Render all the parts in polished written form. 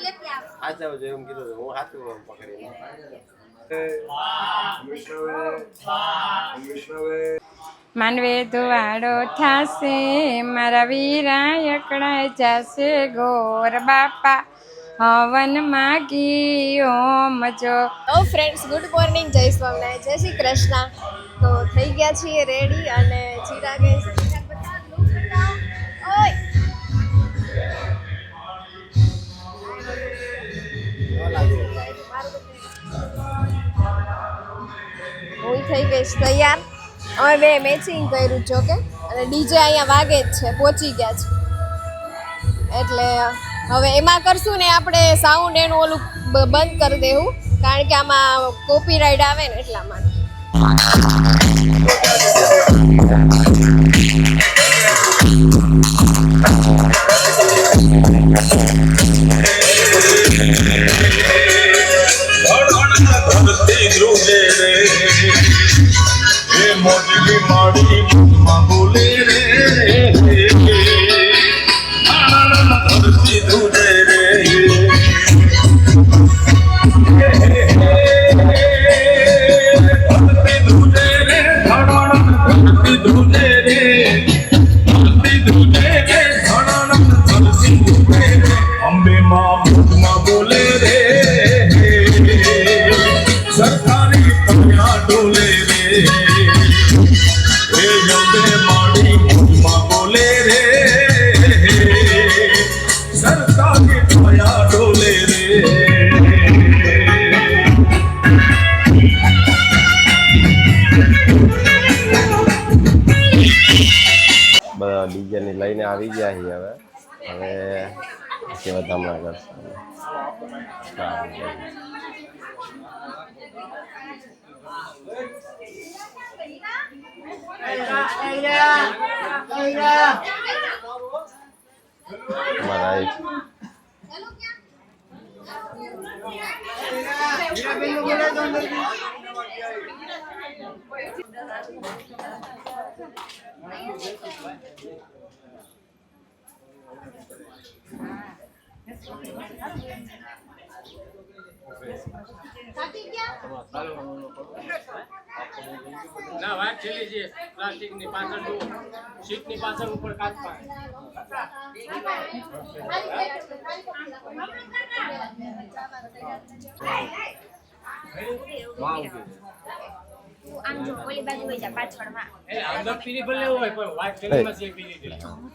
હાચવ જો એમ કીધું હું હાથું પકડી માનવે ધુવાડો થાશે મારા વીરા એકડાય જાશે ગોર બાપા હવન માગી ઓમ જો. હેલો ફ્રેન્ડ્સ, ગુડ મોર્નિંગ, જય સ્વામિનારાયણ, જય શ્રી કૃષ્ણ. તો થઈ ગયા છીએ રેડી અને ચિરાગે હું થઈ ગઈશ તૈયાર. હવે બે મેચિંગ કર્યું જો કે, અને ડીજે અહીંયા વાગે જ છે, પહોંચી ગયા છે. એટલે હવે એમાં કરશું ને આપણે સાઉન્ડ એનું ઓલું બંધ કરી દેવું, કારણ કે આમાં કોપીરાઇટ આવે ને એટલા માટે. બધા ડીજે ની લઈને આવી ગયા છીએ. હવે પછી વધામણા કરશું. ના વાત છેલ્લી છે. પ્લાસ્ટિક ની પાછળ સીટ ની પાછળ ઉપર કાચ પાડે. આમ જો ઓલી બાજુ વઈ જા પાછળમાં. એ અંદર પીરી ભલે હોય પણ વાત છેલ્લી માં છે પીરી દે.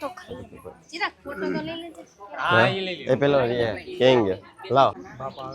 તો ખાલી ચિરાગ ફોટો તો લઈ લેજે. હા એ લઈ લે. એ પેલો કેંગ લાવ બાપા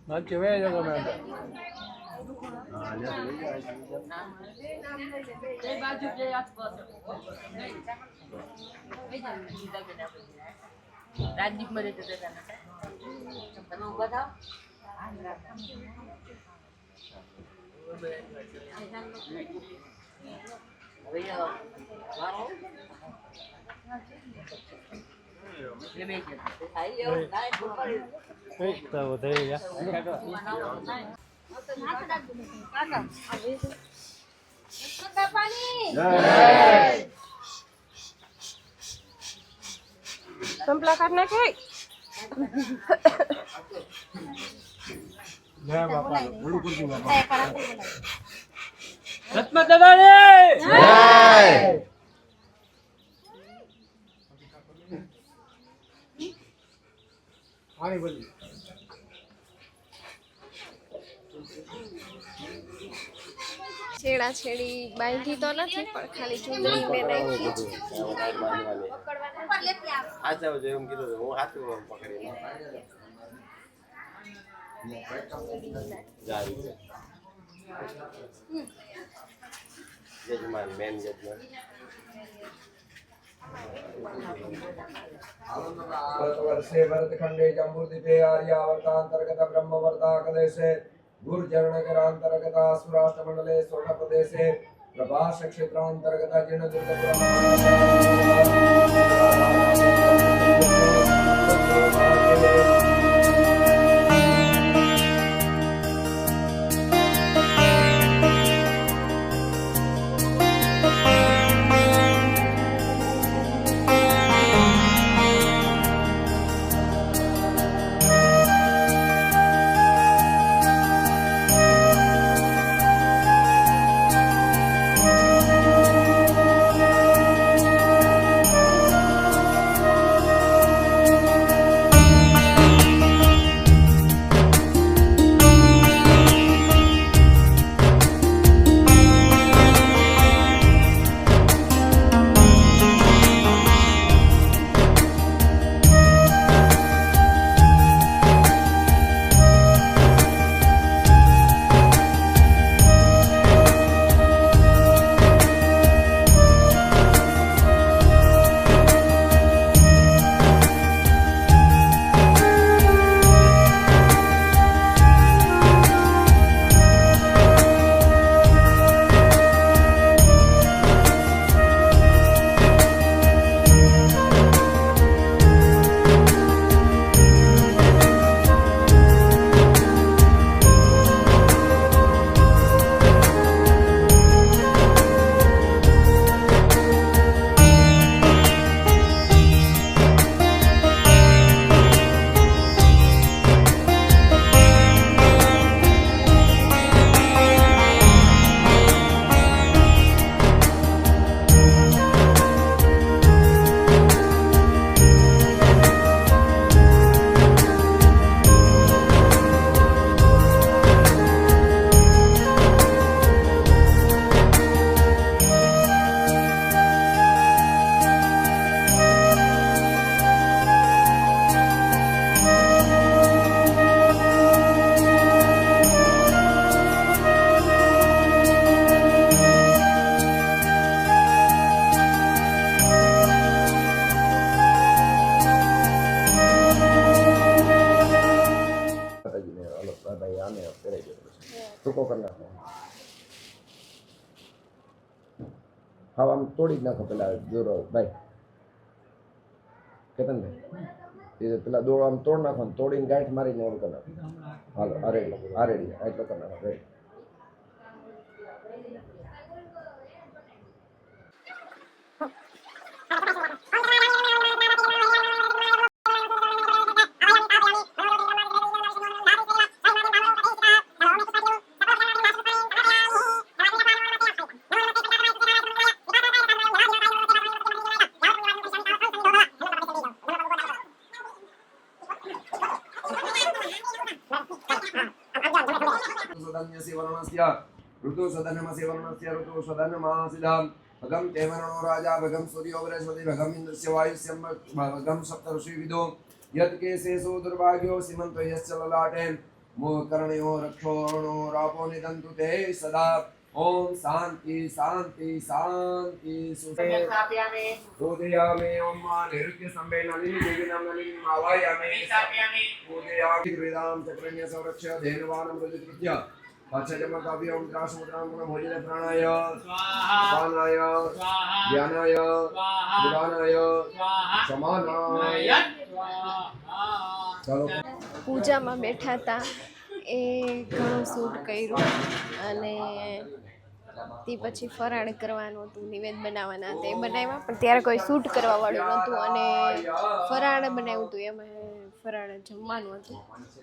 Nanti we jago main. Rajdeep મરે તો તમે બતાવો. સંપલા કાઢ નાખે. જય બાપા બોલું કરજો બાપા. સતમત દાદાને જય. આની બોલી છેડા છેડી બાંધી તો નથી, પણ ખાલી ચૂંદડી મેં નાખી છે. હાચવ જો એમ કીધું હું હાથું પકડી જજમાન મેન જજમાન वर्षे भरतखंडे जम्बूद्वीपे आर्यावर्तांतर्गत ब्रह्मवर्ताकदेशे गुर्जरणकरांतर्गत सुराष्ट्रमंडले स्वर्णप्रदेशे प्रभास क्षेत्रांतर्गत ટૂંકો કરી નાખો. હા આમ તોડી જ નાખો પેલા દોરો ભાઈ કેતનભાઈ એ પેલા દોરો આમ તોડ નાખો ને તોડીને ગાંઠ મારીને ઓલું કરી નાખો. હાલો આ રેડી એટલો કરી નાખો રેડી. ऋतु सदनमसि वर्णस्य ऋतु सदनमासिदाम् भगं तेवरणो राजा भगं सूर्यो बृहस्पति भगं इन्द्रस्य वायुस्यं भगं सप्तऋषिविदो यत्केशेषु दुर्भाग्यो सीमन्तो यश्च ललाटे मोहकर्णयो रक्षोर्णो रापो निदन्तु ते सदा ओम शांति शांति शांति पूजयामि ओम नैऋत्य संबे नलिनी देवी नाम नलिनी आवायामि पूजयामि वेदां चक्रण्य संरक्ष्य धेनुवानं मृदुकृत्य पश्चजमकाव्य ओम त्रासमुद्रां भोजन प्राणाय स्वाहाय ध्यानाय गुणानाय समानाय चलो પૂજામાં બેઠા હતા એ ઘણું શૂટ કર્યું અને તે પછી ફરાળ કરવાનું હતું, નિવેદ બનાવવાના હતા એ બનાવ્યા, પણ ત્યારે કોઈ શૂટ કરવા વાળું નહોતું અને ફરાળ બનાવ્યું હતું, એમાં ફરાળ જમવાનું હતું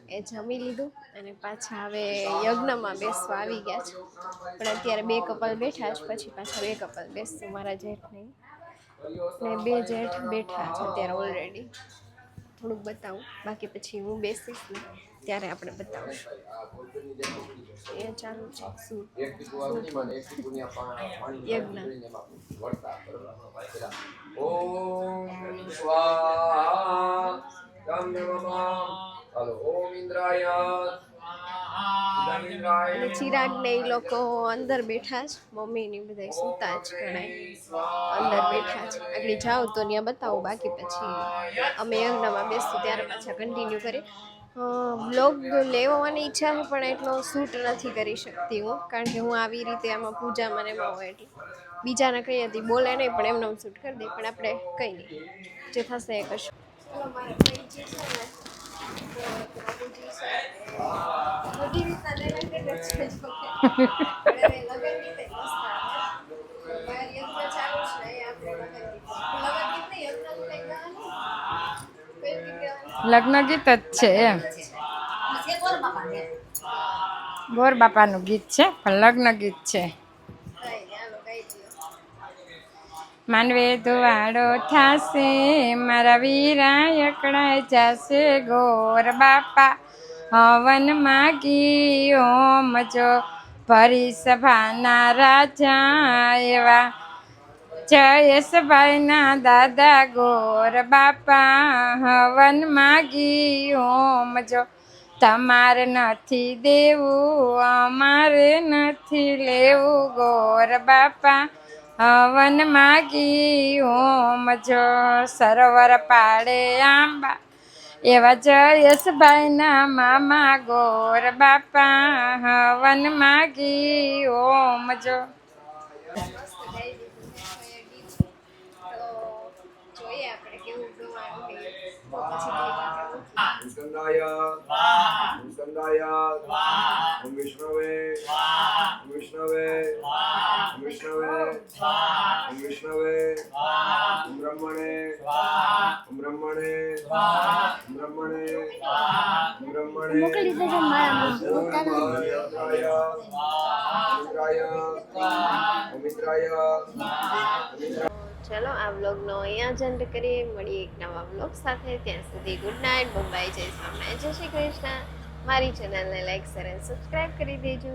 એ જમી લીધું અને પાછા હવે યજ્ઞમાં બેસવા આવી ગયા છે. પણ અત્યારે 2 કપલ બેઠા છે, પછી પાછા 2 કપલ બેસશું, મારા જેઠ નહીં ને 2 જેઠ બેઠા છે અત્યારે ઓલરેડી. થોડુંક બતાવું, બાકી પછી હું બેસીશ ને ત્યારે આપણે બતાવશું. એ ચાલુ છે યજ્ઞ. ओम स्वाहा तम नमः। हेलो ओम इंद्राय स्वाहा અને ચિરાગ ને એ લોકો અંદર બેઠા છે, મમ્મી ને બધા સુતા જ ગણાય અંદર બેઠા છે. આગળ જાઓ તો ત્યાં બતાવું, બાકી પછી અમે યજ્ઞમાં બેસતું ત્યારે પાછા કન્ટિન્યુ કરી. બ્લોગ લેવાની ઈચ્છા છે પણ એટલો શૂટ નથી કરી શકતી હું, કારણ કે હું આવી રીતે આમાં પૂજામાં ને એમાં હોય એટલે બીજાને કહી હતી બોલે નહીં પણ એમને શૂટ કરી દે, પણ આપણે કંઈ નહીં, જે થશે એ કશું. ચલો મારા ફ્રેન્ડ જે છે ને પ્રભુજી છે બધી રીતના લેવા કે છે જો કે લગન ગીત મસ્ત આવે. બહાર યજ્ઞ ચાલુ છે ને આપણે લગન ગીત યજ્ઞ કંઈ ગાવાનું કઈ ગીત ગાવાનું લગ્ન ગીત જ છે એમ, ગોર બાપાનું ગીત છે પણ લગ્ન ગીત છે. માંડવે ધુવાડો થાશે મારા વીરા એકડાય જાશે ગોર બાપા હવન માગી ઓમ જો ભરી સભાના રાજા એવા જયેશભાઈના દાદા ગોર બાપા હવન માગી ઓમ જો તમારે નથી દેવું અમારે નથી લેવું ગોર બાપા હવન માગી ઓમ જો સરોવર પાડે આંબા એવા જયેશભાઈના મામા ગોર બાપા હવન માગી ઓમ જો. જોઈએ આપણે કેવું ગવાનું પછી સ્કંદાય સ્કંદાય ઓમ વિષ્ણવે ઓમ વિષ્ણવે ઓમ વિષ્ણવે ઓમ વિષ્ણવે ઓમ બ્રહ્મણે ઓમ બ્રહ્મણે ઓમ બ્રહ્મણે ઓમ બ્રહ્મણે મોકલી દેજો મારા ચલો આ વ્લોગનો અહીંયા જ એન્ડ કરીએ, મળીએ એક નવા વ્લોગ સાથે. ત્યાં સુધી ગુડ નાઇટ, બાય, જય સ્વામિનારાયણ, જય શ્રી કૃષ્ણ. મારી ચેનલને લાઈક શેર અને સબસ્ક્રાઈબ કરી દેજો.